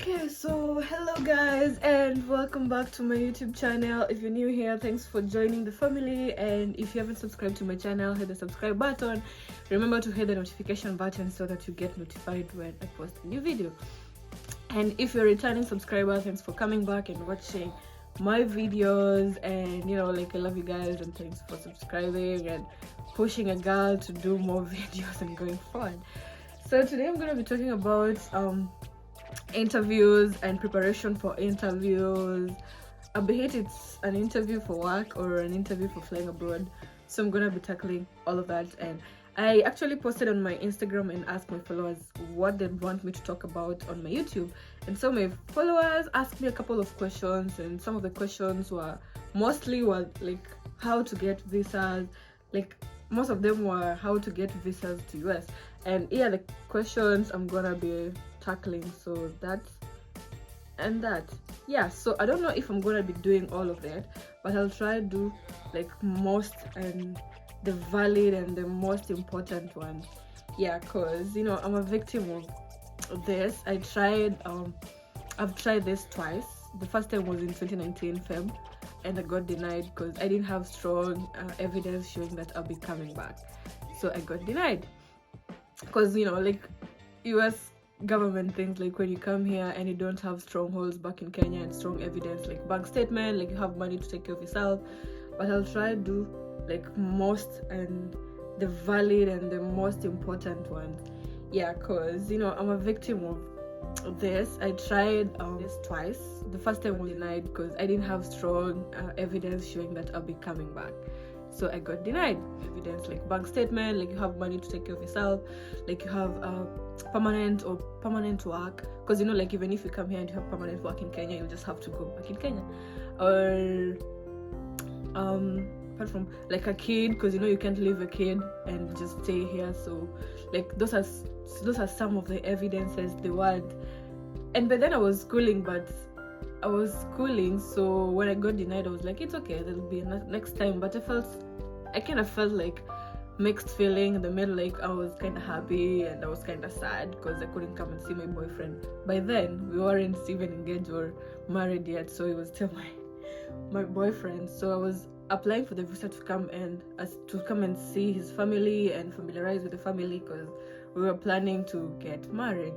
Okay, so hello guys and welcome back to my YouTube channel. If you're new here, thanks for joining the family, and if you haven't subscribed to my channel, hit the subscribe button. Remember to hit the notification button so that you get notified when I post a new video. And if you're a returning subscriber, thanks for coming back and watching my videos, and I love you guys, and thanks for subscribing and pushing a girl to do more videos and going forward. So today I'm going to be talking about interviews and preparation for interviews. Be it it's an interview for work or an interview for flying abroad. So I'm gonna be tackling all of that, and I actually posted on my Instagram and asked my followers what they'd want me to talk about on my YouTube. And so my followers asked me a couple of questions, and some of the questions were mostly like how to get visas. Like most of them were how to get visas to US, and the questions I'm gonna be tackling. So that's so I don't know if I'm gonna be doing all of that, but I'll try to do like most and the valid and the most important ones, because I'm a victim of this. I've tried this twice. The first time was in 2019 Feb, and I got denied because I didn't have strong evidence showing that I'll be coming back. So I got denied because like US government things, like when you come here and you don't have strongholds back in Kenya and strong evidence like bank statement, like you have money to take care of yourself. But I'll try to do like most and the valid and the most important ones, because I'm a victim of this. I tried this twice. The first time was denied because I didn't have strong evidence showing that I'll be coming back. So I got denied. Evidence like bank statement, like you have money to take care of yourself, like you have permanent work, because like even if you come here and you have permanent work in Kenya, you just have to go back in Kenya. Or apart from like a kid, because you can't leave a kid and just stay here. So like those are some of the evidences they want. And by then I was schooling, so when I got denied I was like, it's okay, there'll be a next time. But I kind of felt like mixed feeling in the middle. Like I was kind of happy and I was kind of sad because I couldn't come and see my boyfriend. By then we weren't even engaged or married yet, so he was still my boyfriend. So I was applying for the visa to come and see his family and familiarize with the family, because we were planning to get married.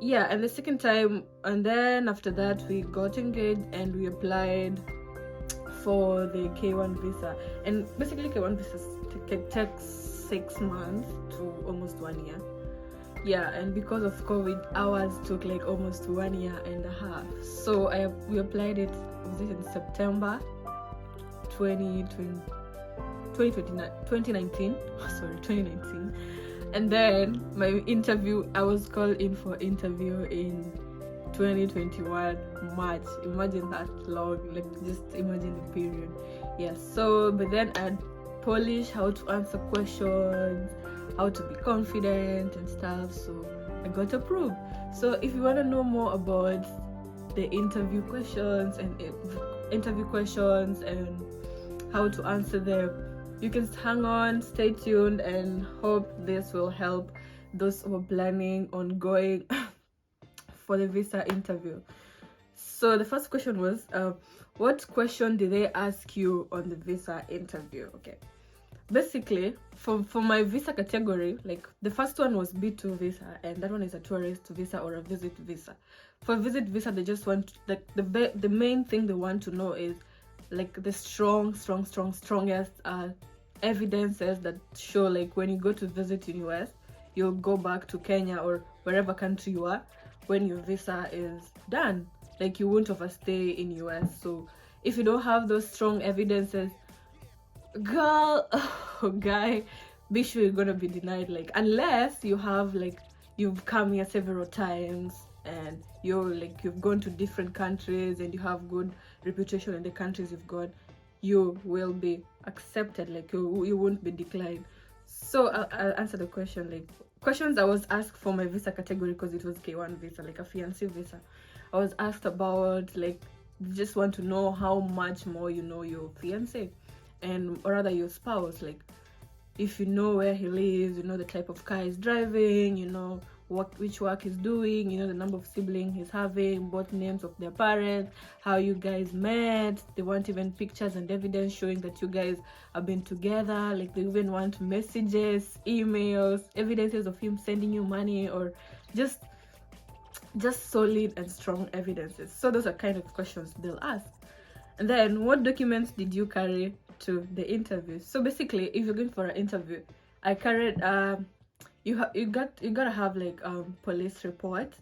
And the second time, and then after that we got engaged and we applied for the K1 visa. And basically K1 visa takes 6 months to almost 1 year. And because of COVID, ours took like almost 1 year and a half. So we applied it, was it in September 2019? Sorry, 2019. And then my interview, I was called in for interview in 2021 March. Imagine that long, like just imagine the period. So but then I'd polish how to answer questions, how to be confident and stuff, so I got approved. So if you want to know more about the interview questions and how to answer them, you can hang on, stay tuned, and hope this will help those who are planning on going for the visa interview. So the first question was, what question did they ask you on the visa interview? Okay, basically for my visa category, like the first one was B2 visa, and that one is a tourist visa or a visit visa. For visit visa, they just want the main thing they want to know is like the strongest evidences that show like when you go to visit in US, you'll go back to Kenya or wherever country you are when your visa is done. Like you won't overstay in US. So if you don't have those strong evidences, girl or guy, be sure you're gonna be denied. Like unless you have like you've come here several times and you've gone to different countries and you have good reputation in the countries you've gone, you will be accepted. Like you won't be declined. So I'll answer the question. Like questions I was asked for my visa category, because it was K1 visa, like a fiancé visa. I was asked about like, just want to know how much more you know your fiancé, or rather your spouse. Like if you know where he lives, you know the type of car he's driving, you know which work he's doing, you know, the number of siblings he's having, both names of their parents, how you guys met. They want even pictures and evidence showing that you guys have been together. Like, they even want messages, emails, evidences of him sending you money, or just solid and strong evidences. So those are kind of questions they'll ask. And then, what documents did you carry to the interview? So basically, if you're going for an interview, I carried you gotta have like police report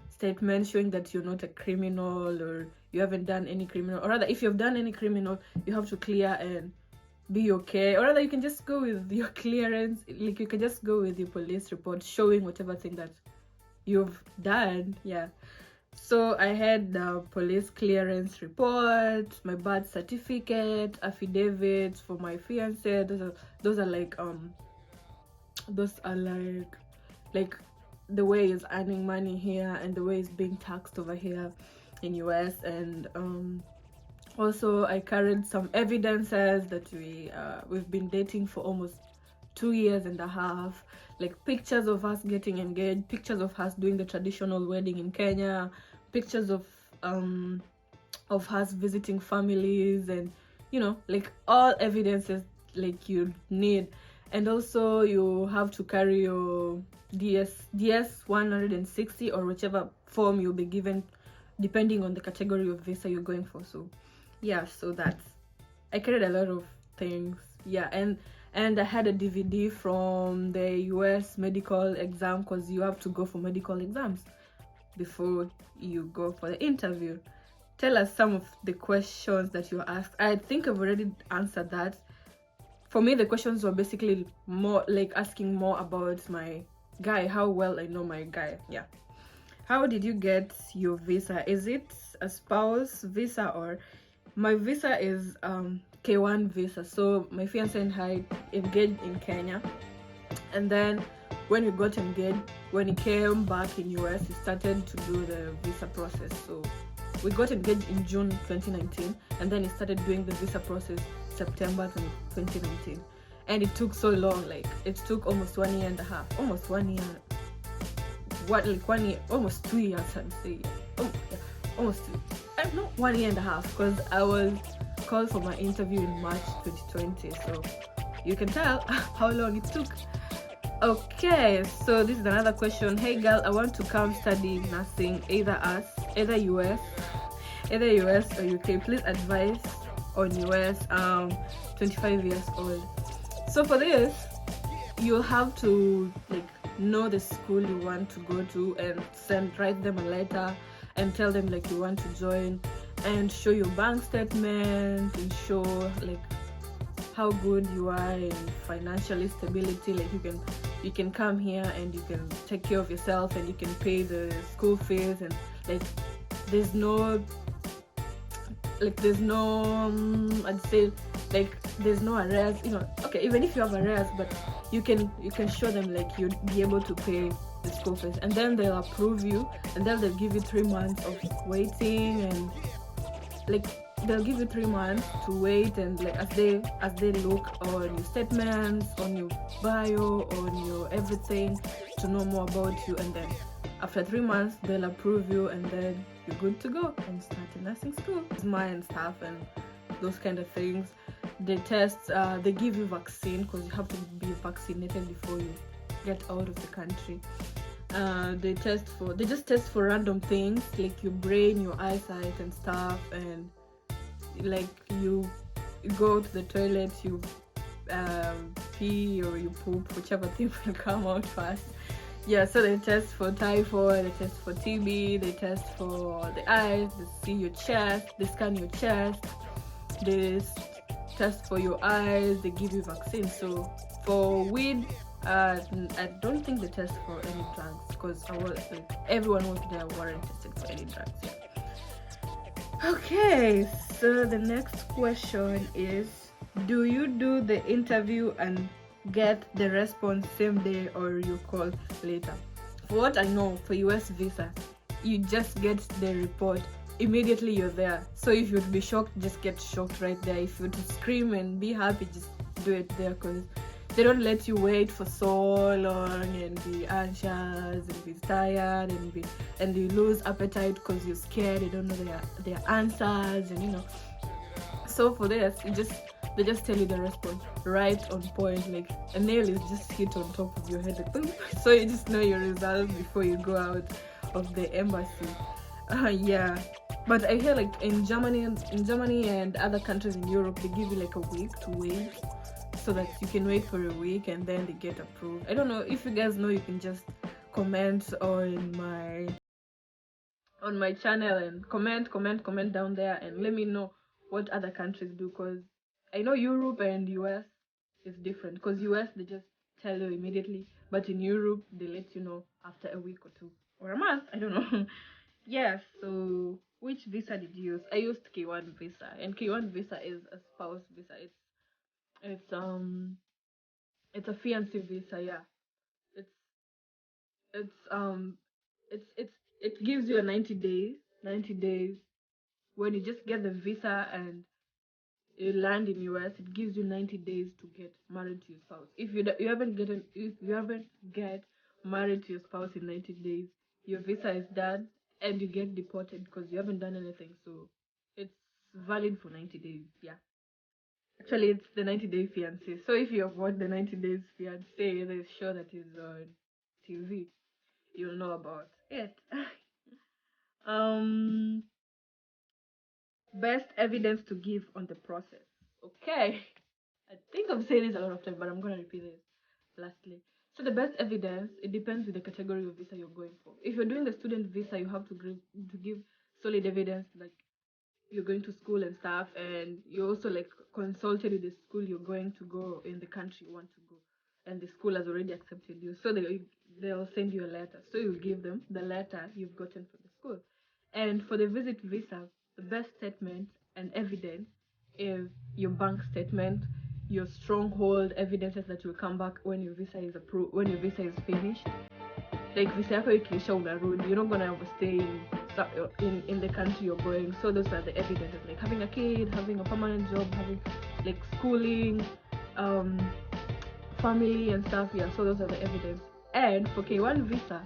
statement showing that you're not a criminal, or you haven't done any criminal, or rather, if you've done any criminal, you have to clear and be okay. Or rather, you can just go with your clearance, like you can just go with your police report showing whatever thing that you've done. Yeah. So I had the police clearance report, my birth certificate, affidavits for my fiance. Those are like the way he's earning money here and the way he's being taxed over here in US. And also I carried some evidences that we've been dating for almost 2 years and a half, like pictures of us getting engaged, pictures of us doing the traditional wedding in Kenya, pictures of us visiting families, and you know, like all evidences like you need. And also you have to carry your DS 160 or whichever form you'll be given depending on the category of visa you're going for. So yeah, so I carried a lot of things. Yeah. And I had a DVD from the US medical exam, because you have to go for medical exams before you go for the interview. Tell us some of the questions that you asked. I think I've already answered that. For me, the questions were basically more like asking more about my guy, how well I know my guy. Yeah. How did you get your visa? Is it a spouse visa, or my visa is K1 visa? So my fiance and I engaged in Kenya, and then when we got engaged, when he came back in US, he started to do the visa process. So we got engaged in June 2019, and then he started doing the visa process September 2019. And it took so long, like it took almost 1 year and a half, almost 1 year, almost 2 years, I'd say. Oh yeah, almost 2, not 1 year and a half, because I was called for my interview in March 2020, so you can tell how long it took. Okay, so this is another question. Hey girl, I want to come study nursing, either US or UK. Please advise on US. 25 years old. So for this, you have to like know the school you want to go to and write them a letter and tell them like you want to join, and show your bank statement and show like how good you are in financially stability. Like you can come here and you can take care of yourself and you can pay the school fees, and like there's no I'd say like there's no arrears, you know. Okay, even if you have arrears, but you can show them like you'd be able to pay the school fees, and then they'll approve you, and then they'll give you 3 months of waiting, and like they'll give you 3 months to wait, and like as they look on your statements, on your bio, on your everything, to know more about you, and then after 3 months they'll approve you, and then you're good to go and start a nursing school. And stuff and those kind of things. They test, they give you vaccine, because you have to be vaccinated before you get out of the country. They just test for random things like your brain, your eyesight and stuff, and like you go to the toilet, you pee or you poop, whichever thing will come out first. Yeah, so they test for typhoid, they test for TB, they test for the eyes, they see your chest, they scan your chest, they test for your eyes, they give you vaccine. So for weed, I don't think they test for any drugs, because everyone was there weren't tested for any drugs. Yeah. Okay, so the next question is, do you do the interview and get the response same day, or you call later? For what I know, for US visa, you just get the report immediately you're there. So if you'd be shocked, just get shocked right there. If you'd scream and be happy, just do it there, because they don't let you wait for so long and be anxious and be tired and you lose appetite because you're scared, you don't know their answers, and so for this, they just tell you the response right on point, like a nail is just hit on top of your head, like boom. So you just know your results before you go out of the embassy. Yeah, but I hear like in Germany and other countries in Europe, they give you like a week to wait, so that you can wait for a week and then they get approved. I don't know if you guys know. You can just comment on my channel and comment down there and let me know what other countries do, because I know Europe and US is different, because US they just tell you immediately, but in Europe they let you know after a week or two or a month, I don't know. Yeah, so which visa did you use? I used K1 visa, and K1 visa is a spouse visa. It's it's a fiancé visa, yeah. It's it's it's it gives you a 90 days when you just get the visa and you land in US. It gives you 90 days to get married to your spouse. If you haven't get married to your spouse in 90 days, your visa is done and you get deported because you haven't done anything. So it's valid for 90 days. Yeah. Actually, it's the 90-day fiancé. So if you have watched the 90 days fiancé, the show that is on TV, you'll know about it. um Best evidence to give on the process. Okay. I think I've said this a lot of times, but I'm gonna repeat this lastly. So the best evidence, it depends with the category of visa you're going for. If you're doing the student visa, you have to give solid evidence, like you're going to school and stuff, and you also like consulted with the school you're going to go in the country you want to go, and the school has already accepted you. So they'll send you a letter. So you give them the letter you've gotten from the school. And for the visit visa, the best statement and evidence is your bank statement, your stronghold evidences that will come back when your visa is approved, when your visa is finished. Like visa yako ikiisha unarudi, you're not gonna stay in the country you're going. So those are the evidences, like having a kid, having a permanent job, having like schooling, family and stuff. Yeah, so those are the evidence. And for K1 visa,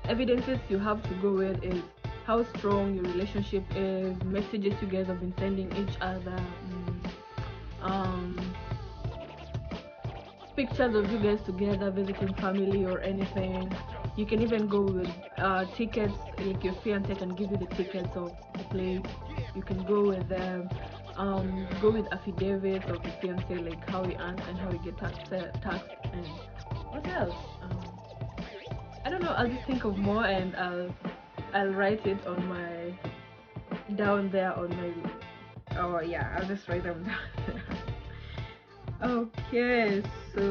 evidences you have to go with is how strong your relationship is, messages you guys have been sending each other, um pictures of you guys together visiting family or anything. You can even go with tickets, like your fiance can give you the tickets of the place. You can go with them. Go with affidavits of the fiance, like how he earns and how he get taxed, and what else? I don't know. I'll just think of more and I'll write it on my down there on my. Oh yeah, I'll just write them down. Okay, so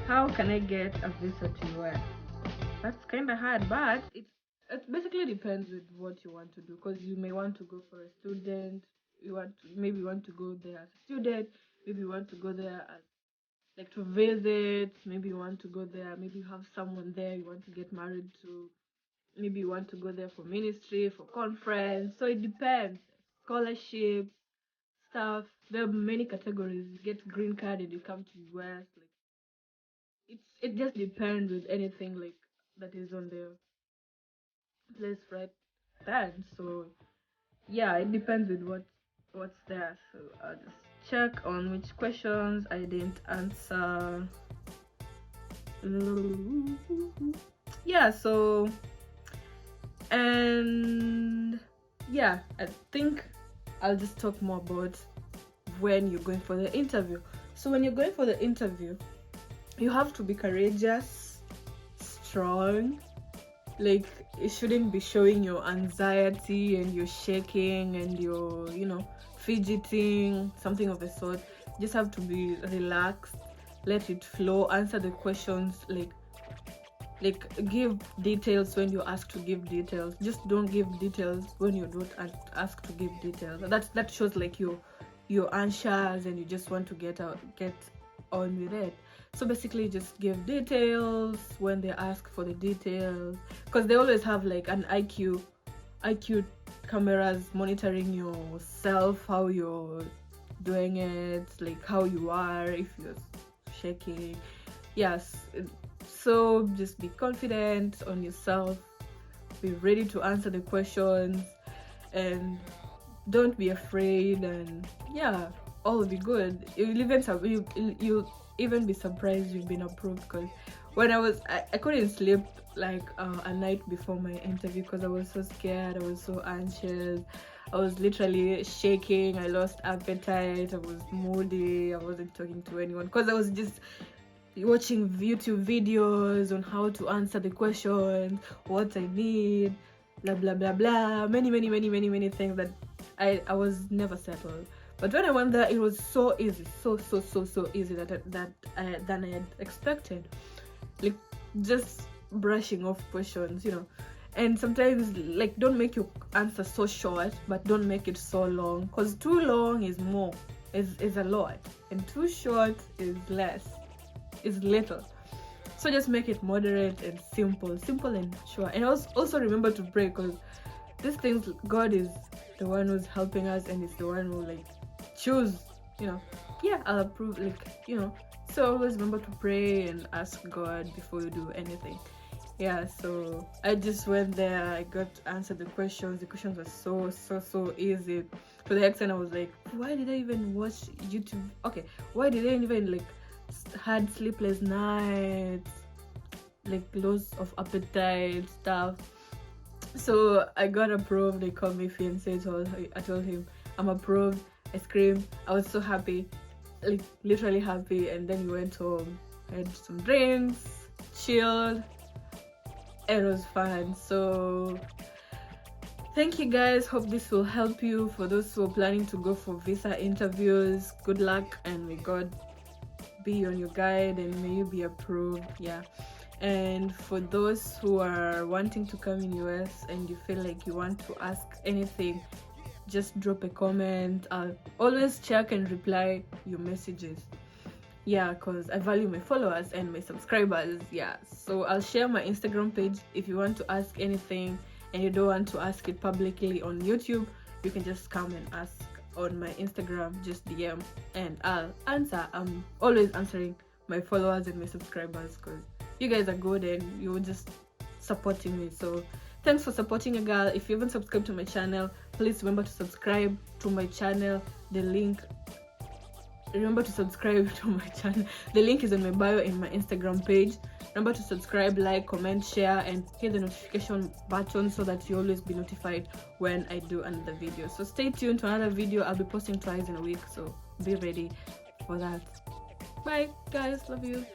how can I get a visa to US? That's kind of hard, but it basically depends with what you want to do, because you may want to go for a student. Maybe you want to go there as a student. Maybe you want to go there as like to visit. Maybe you want to go there. Maybe you have someone there you want to get married to. Maybe you want to go there for ministry, for conference. So it depends. Scholarships, stuff. There are many categories. You get green card and you come to US. Like it just depends with anything like that is on the place right then. So yeah, it depends with what's there. So I'll just check on which questions I didn't answer. Yeah, so and yeah, I think I'll just talk more about when you're going for the interview. So when you're going for the interview, you have to be courageous, strong. Like it shouldn't be showing your anxiety and you're shaking and you're fidgeting, something of the sort. You just have to be relaxed, let it flow, answer the questions, like give details when you're asked to give details. Just don't give details when you're not asked to give details. That shows like you're anxious and you just want to get on with it. So basically just give details when they ask for the details, because they always have like an IQ cameras monitoring yourself, how you're doing it, like how you are, if you're shaking. Yes, so just be confident on yourself, be ready to answer the questions, and don't be afraid, and yeah, all will be good. You'll even be surprised you've been approved, because when I couldn't sleep like a night before my interview because I was so scared, I was so anxious, I was literally shaking, I lost appetite, I was moody, I wasn't talking to anyone because I was just watching YouTube videos on how to answer the questions, what I need, blah blah blah blah, many things that I was never settled. But when I went there, it was so easy, so easy than I had expected. Like just brushing off questions, and sometimes like don't make your answer so short, but don't make it so long, because too long is a lot, and too short is little. So just make it moderate and simple and short. And also remember to pray, because these things, God is the one who's helping us, and it's the one who like choose, I'll approve, so always remember to pray and ask God before you do anything. So I just went there, I got to answer the questions were so easy, to the extent I was like, why did I even watch YouTube? Okay, why did I even like had sleepless nights, like loss of appetite stuff? So I got approved. They called me fiance. I told him I'm approved. I screamed. I was so happy, like literally happy. And then we went home, had some drinks, chilled. It was fun. So thank you guys. Hope this will help you. For those who are planning to go for visa interviews, good luck, and may God be on your guide, and may you be approved. And for those who are wanting to come in US and you feel like you want to ask anything, just drop a comment. I'll always check and reply your messages, because I value my followers and my subscribers. So I'll share my Instagram page. If you want to ask anything and you don't want to ask it publicly on YouTube, you can just come and ask on my Instagram. Just DM and I'll answer. I'm always answering my followers and my subscribers, because you guys are good and you're just supporting me. So thanks for supporting a girl. If you haven't subscribed to my channel, please remember to subscribe to my channel. Remember to subscribe to my channel. The link is in my bio in my Instagram page. Remember to subscribe, like, comment, share, and hit the notification button so that you always be notified when I do another video. So stay tuned to another video. I'll be posting twice in a week, so be ready for that. Bye guys, love you.